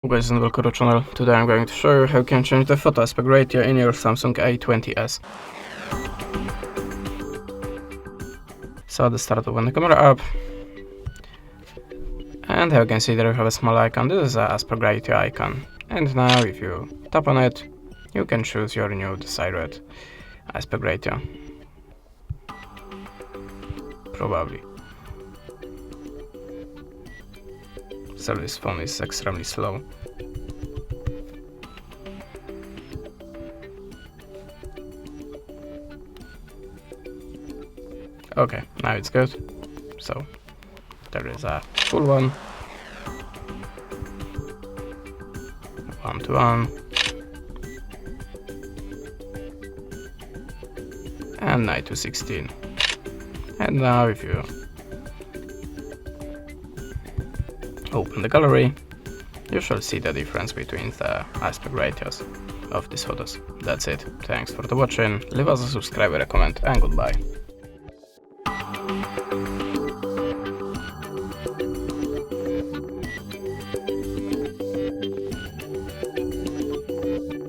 Hello guys and welcome to the channel. Today I'm going to show you how you can change the photo aspect ratio in your Samsung A20s. So at the start, open the camera app, and how you can see there you have a small icon. This is the aspect ratio icon, and now if you tap on it, you can choose your new desired aspect ratio. Probably. So this phone is extremely slow. Okay, now it's good. So there is a full one, 1:1, and 9:16. And now if you open the gallery, you shall see the difference between the aspect ratios of these photos. That's it. Thanks for the watching. Leave us a subscribe, a comment, and goodbye.